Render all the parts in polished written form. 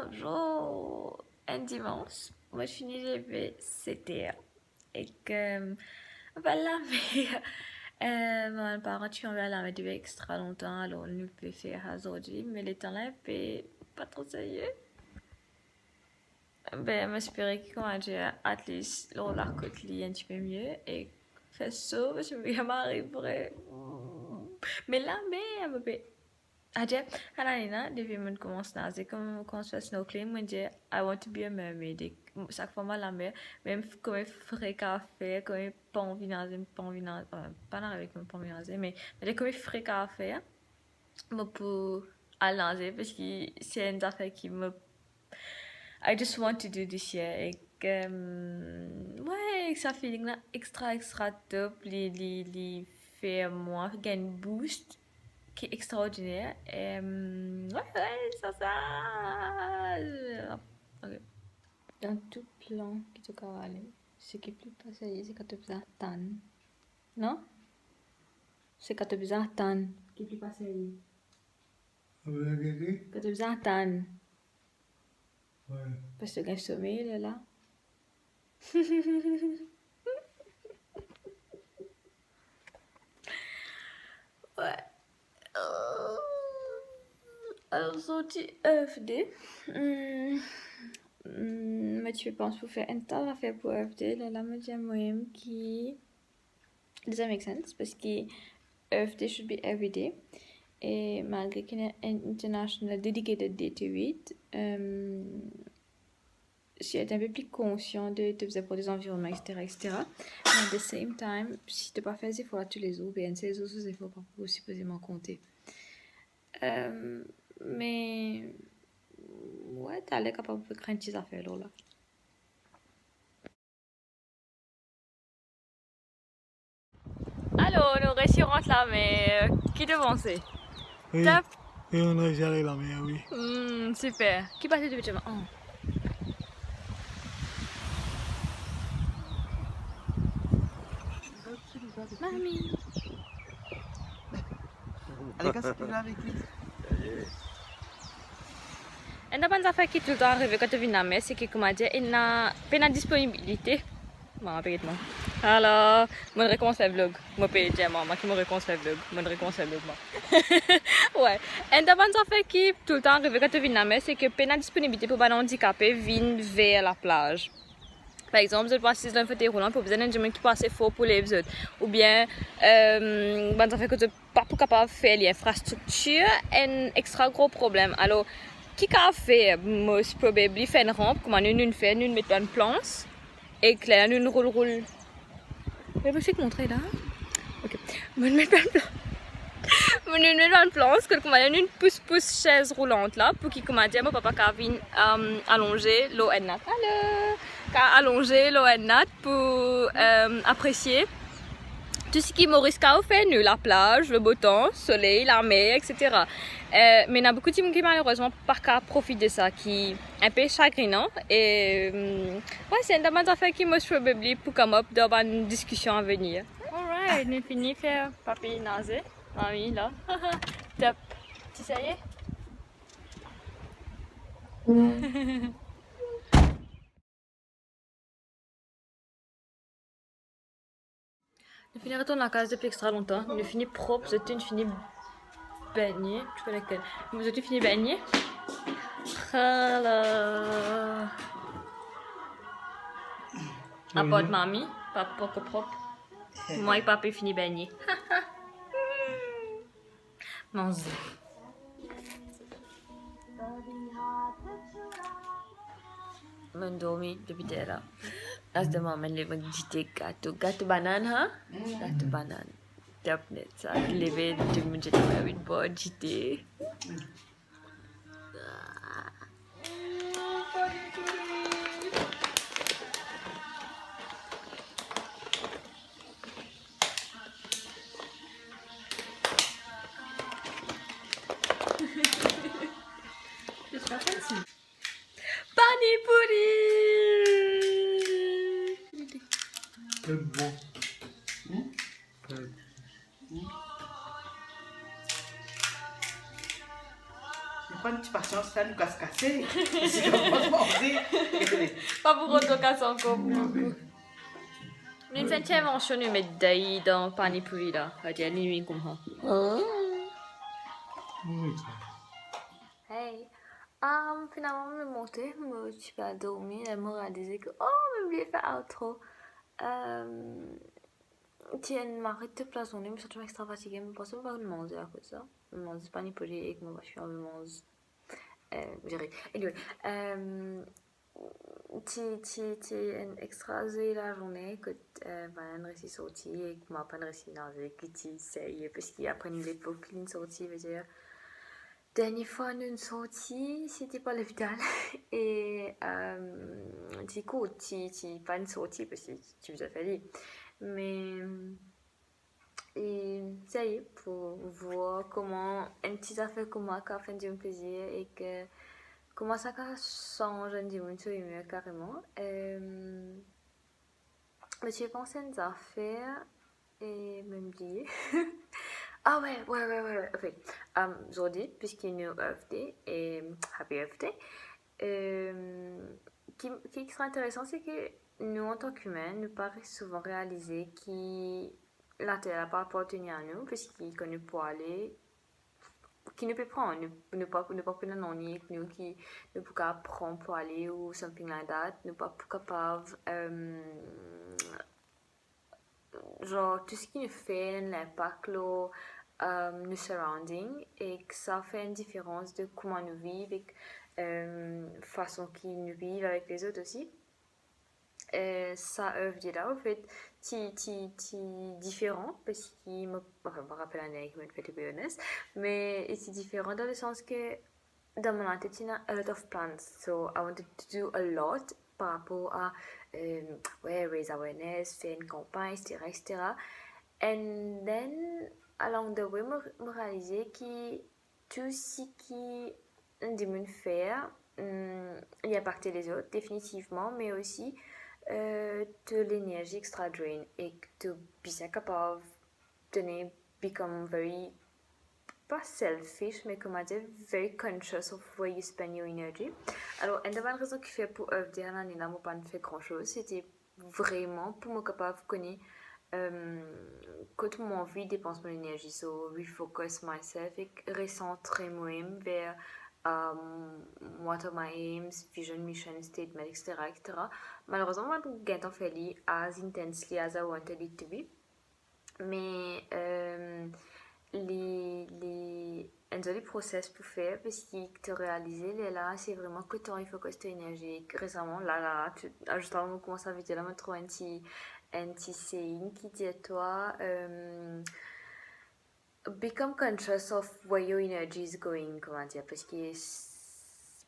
Bonjour, un dimanche, moi je finis lever 7h et que voilà, mais mes parents qui ont vu la depuis extra longtemps, alors nous pouvons faire aujourd'hui, mais les temps là, pas trop sérieux. Ben, j'espère que comment dire, at least, la côte li un petit peu mieux et faire ça, parce que je m'arriverai. Mais là, mais, Aja, Hananina, depuis que je commence à nager, comme quand je fais snorkeling, je dis, I want to be a mermaid. Et chaque fois, je la mer, même quand je ferais café, quand je pas envie de nager, pas envie de nager, pas avec moi, pas envie de nager, mais quand je ferais café, je peux aller nager parce que c'est une affaire qui me, I just want to do this year. Et ouais, ça feeling là extra top, les fait moi, gain boost qui est extraordinaire. Ouais, ça. Ok. Dans tout plan qui te cavale, ce qui est plus passé, c'est quand tu as tan. Non? C'est quand tu as tan. Qui est plus passé? Quand tu as tan. Ouais. Parce que tu as sommeil là. Ouais. Alors, sorti EFD. Mais tu penses pour faire un tas à faire pour EFD, là, me dit moi-même qui. Does that make sense? Parce que EFD should be every day. Et malgré qu'il y a un international dedicated day to it, si tu es un peu plus conscient de te faire pour des environnements, etc. Mais at the same time, si tu n'as pas fait des efforts tous les jours, bien, ces autres efforts pas pour supposément compter. Mais ouais, t'as l'air capable de craindre tes affaires là. Alors, nous réussirons là, mais qui devançait? Oui. Top. Et on a géré la mer, oui. Super. Qui passait depuis demain? Oh. Mamie. Allez, qu'est-ce que tu as avec lui? Une des affaires qui tout le temps arrive quand tu viens à la mer, c'est que, comment dire, il n'a pas de disponibilité. Maman, peut-être alors, je recommence le vlog. Je peux dire maman qui me recommence le vlog. Je recommence le vlog. Ouais. Une des affaires qui tout le temps arrive quand tu viens à la mer, c'est que pas de disponibilité pour les handicapés viennent vers la plage. Par exemple, je passe dans un fauteuil roulant pour besoin d'un chemin qui passe fort pour les autres. Ou bien, ça fait que tu n'es pas capable de faire l'infrastructure, un extra gros problème. Alors, qui a fait, most probably, faire une rampe, comme nous fait, nous mettons une planche, et clair, nous roule. Mais je vais te montrer là. Ok. Nous mettons une planche. Nous mettons une planche, comme nous pousse chaise roulante là, pour qu'il comment dire, mon papa Kevin allonger l'eau et nat. Allonger l'eau et nat pour apprécier tout ce qui Maurice a fait, nous, la plage, le beau temps, le soleil, la mer, etc. Mais il y a beaucoup de gens qui malheureusement pas qu'à profiter de ça, qui est un peu chagrinant. Et ouais, c'est une demande d'affaires qui m'a probablement pour come up dans une discussion à venir. Alright, nous finissons de faire papi nager. Mamie là. Top. Tu sais? Nous finissons retourner à la case depuis extra longtemps. Nous finissons propre, c'était une finie baignée. Tu vois laquelle? Nous avons fini baignée. Hello. À part de mamie, papa que propre. Moi et papa fini baignée. Non, je dormi depuis là. Là, c'est maman les vont dire gâteau banane, hein? Gâteau banane. Top net ça. Lever de me jeter ma vie de boire JT. Panipuri! C'est bon. Pourquoi tu patientes ça, nous casse-casser? C'est comme franchement, Pas pour autant qu'à son couple. Une fête mention nous met d'ailleurs dans Pani Puri là. Hadi à nuit comme ça. Hey. Finalement, je me montais, je suis pas dormir, elle m'a réalisé que, oh, j'ai oublié de faire outro. Tiens, m'arrête de place, on est, mais surtout extra fatiguée, mais pense pas que je mange à cause de ça. Je mange pas ni poli et que moi, je suis en mange. Gérer. Anyway, tu extra la journée que ben réussi sorti et que m'a pas réussi dans le que tu sais parce qu'il après une époque une sortie veut dire dernière fois une sortie c'était pas l'hôpital et du coup tu pas une sortie parce que tu vous as fallu mais et ça y est pour voir comment un petit affaire comme moi qui a fait du plaisir et que comment ça change un dimanche mieux carrément. Mais j'ai pensé à une affaire et me dit ah ouais. Ok. Aujourd'hui, puisqu'il y a une Earth Day et Happy Earth Day, qui sera intéressant, c'est que nous, en tant qu'humains, nous paraît souvent réaliser que la Terre n'a pas appartenu à nous, puisqu'il connaît pour aller qui ne peut prendre, ne pas prendre un année nous qui ne peut pas prendre pour aller ou something like that, ne pas capable genre tout ce qui nous fait l'impact nos surroundings et que ça fait une différence de comment nous vivons et façon qu'ils nous vivent avec les autres aussi. Ça veut dire là, en fait, c'est différent parce qu'il me rappelle un qui me fait be honest, mais c'est différent dans le sens que dans mon tête, il y a a lot of plans, so I wanted to do a lot par rapport à raise awareness, faire une campagne, etc. And then, along the way, me réaliser que tout ce qui me faire, il impacte les autres, définitivement, mais aussi de l'énergie extra drain et to be capable de become very pas selfish mais comment dire very conscious of where you spend your energy. Alors une des raisons qui fait pour dire l'année là moi pas fait grand chose c'était vraiment pour me capable de connaître quand mon envie dépense mon énergie so refocus myself et recentrer moi-même vers what are my aims, vision, mission, statement, etc. Malheureusement, je n'ai pas fait as intensely as I wanted it to be. Mais un joli process pour faire parce que te réaliser là c'est vraiment que tu focus ton énergie. Récemment, juste avant de commencer à vidéo, là, je me trouve un petit saying qui dit à toi become conscious of where your energy is going, comment dire, parce que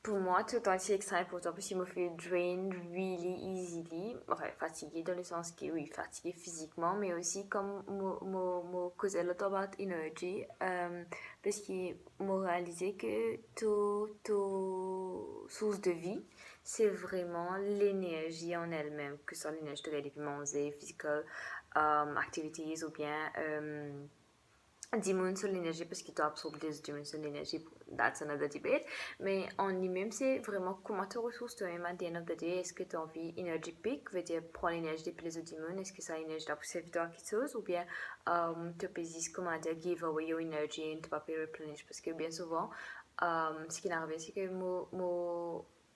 pour moi, tout le temps, c'est extrêmement important parce qu'il me fait drain really easily, enfin, fatigué dans le sens que, oui, fatigué physiquement, mais aussi comme me causer a lot about energy, parce que me réaliser que toute source de vie, c'est vraiment l'énergie en elle-même, que ce soit l'énergie de manger, physical activities ou bien dimension de l'énergie parce qu'il doit absorber les dimensions de l'énergie, that's another debate, mais en lui-même c'est vraiment comment tu ressources toi-même à the end of the day. Est-ce que tu as envie énergie peak, veut dire prendre l'énergie depuis les autres dimensions, est-ce que ça énergie là pour servir à quelque chose ou bien tu peux dire comment dire give away your energy et tu vas pas replenish parce que bien souvent ce qui arrive c'est que moi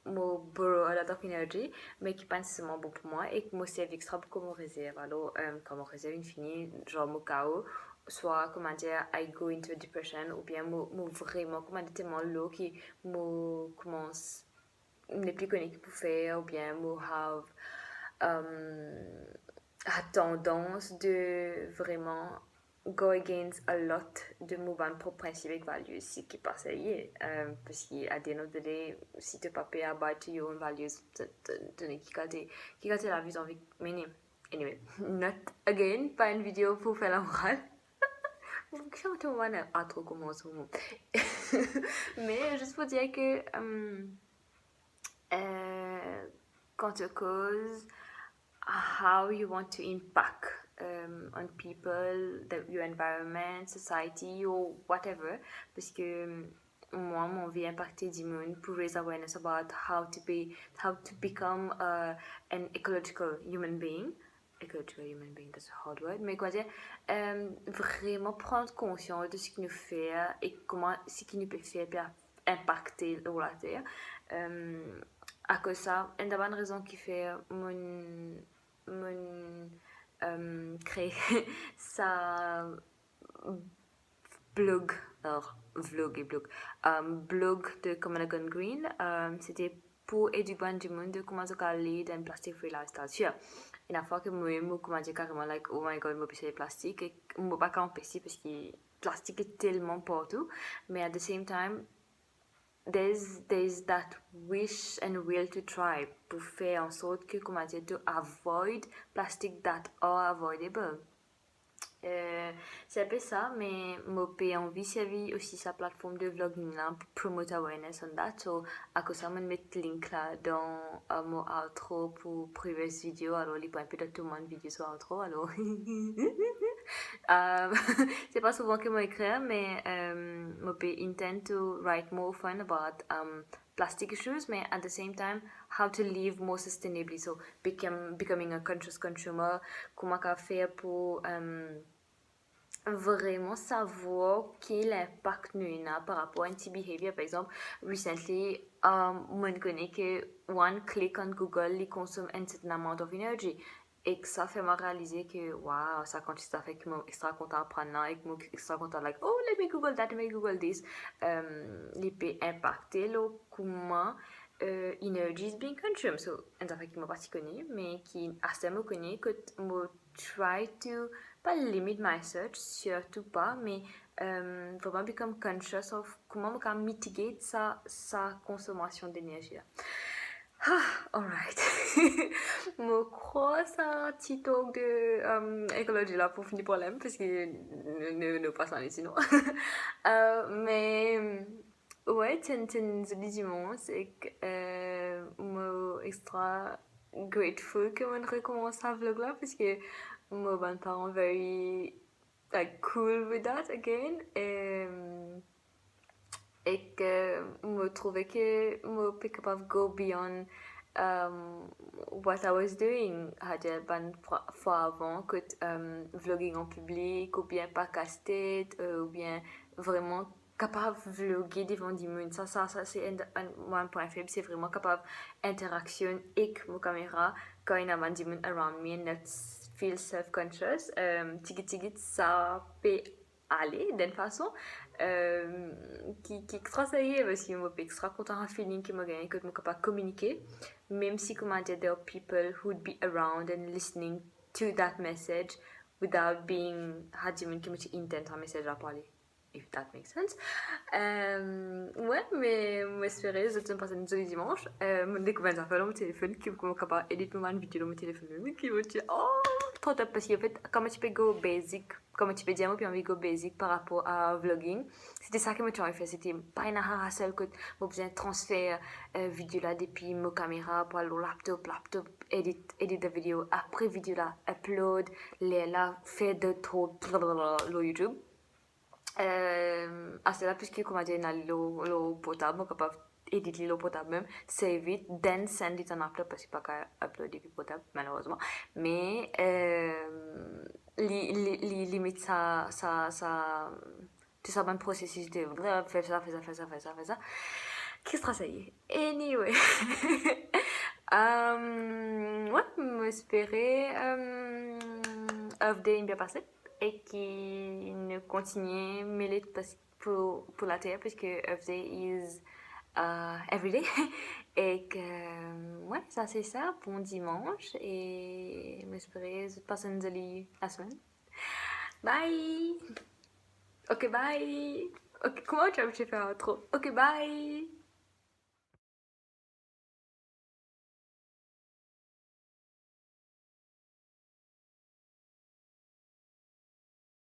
borrow a lot of energy mais qui pas nécessairement bon pour moi et que moi c'est extra beaucoup mon réserve alors comme mon réserve infinie genre mon chaos soit comment dire I go into a depression ou bien moi vraiment comment dire tellement low qui moi commence ne plus connecté pour faire ou bien moi have a tendance de vraiment go against a lot de mouvements pour principes et values ce qui passe parce qu'à the end of the day si tu pas payé à abide to your own values tu n'es qui gâte la vie envie de mener. Anyway, not again pas une vidéo pour faire la morale. À trop commencer mais juste pour dire que quand tu causes how you want to impact on people, your environment, society or whatever parce que moi, mon vie impacté du monde pour raise awareness about how to become an ecological human being. Ecological human being, that's a hard word, mais quoi dire, vraiment prendre conscience de ce qui nous fait et comment ce qui nous peut faire pour impacter la Terre. À cause de ça, une des bonnes raisons qui fait mon créer sa blog, alors vlog et blog, blog de Common Green, c'était pour éduquer du monde de comment se caler dans plastic free lifestyle. Sure. Et la fois que moi comment dire carrément like oh my god moi pêcher le plastique et moi pas qu'en pêcher parce que le plastique est tellement partout, mais at the same time there's that wish and will to try pour faire en sorte que comment dire to avoid plastic that are avoidable. C'est un peu ça, mais moi j'ai envie de servir aussi sa plateforme de vlogging là pour promouvoir awareness on that. So à cause ça, je vais mettre le link là dans mon outro pour previous vidéo. Alors il peut un peu de tout le monde vidéo sur outro. Alors c'est pas souvent que moi écrire, mais moi j'ai intend to write more fun about plastic issues, mais at the same time how to live more sustainably. So becoming a conscious consumer, comment faire pour vraiment savoir quel impact nous a par rapport à un petit behavior. Par exemple, recently, je connais que one click on Google, il consomme un certain amount of energy. Et que ça fait me réaliser que, wow, ça quand ça fait que je suis extra content d'apprendre là, et que je suis extra content, like, oh, let me Google that, let me Google this. Il peut impacter le comment energy is being consumed. So, ça fait que je ne suis pas connu, mais qui assez me connaît que je try to pas limit my search, surtout pas, mais vraiment become conscious of comment on peut mitiger sa consommation d'énergie. Alright. Je crois que c'est un petit talk de écologie là pour finir le problème parce que nous passons les sinon. Mais ouais, c'est un joli dimanche et que je suis extra grateful que je recommence à vlog là parce que my parents very like cool with that again et que je trouvais que je suis capable de go beyond what I was doing. J'ai une fois avant que vlogging en public ou bien pas casté ou bien vraiment capable de vlogger devant du monde. Ça c'est un point faible, c'est vraiment capable d'interaction avec ma caméra quand il y a du monde around me and not feel self-conscious. Tigit, ça peut aller d'une façon qui est extra saillée parce que je suis extra content d'un feeling que je gagne, que je suis capable de communiquer, même si comment dire, there are people who would be around and listening to that message without being, que je suis intent un message à parler. If that makes sense. Ouais, mais j'espère que vous passez un joli dimanche. Je découvre ça fait mon téléphone, qui est capable d'éditer une vidéo dans mon téléphone, qui va dire oh, trop top, parce qu'en fait, comment tu peux go basic, comment tu peux dire, moi, puis envie go basic par rapport à vlogging. C'était ça que moi, tu avais fait, c'était pas une hassle que moi, besoin de transférer vidéo là depuis ma caméra pour le laptop, edit la vidéo, après vidéo là, upload, les là, faire de trop, le YouTube. C'est là puisque comment dire dans l'eau potable capable éditer l'eau potable même save it then send it en upload parce que pas qu'à uploader depuis potable malheureusement mais limite ça tout ça bon processus de faire ça qui sera ça y est anyway ouais m'espérer off day bien passé et qui ne continue mêler pour la terre parce que Earth Day is everyday et que ouais ça c'est ça bon dimanche et j'espère passer une jolie la semaine bye ok bye ok comment tu as fait un outro ok bye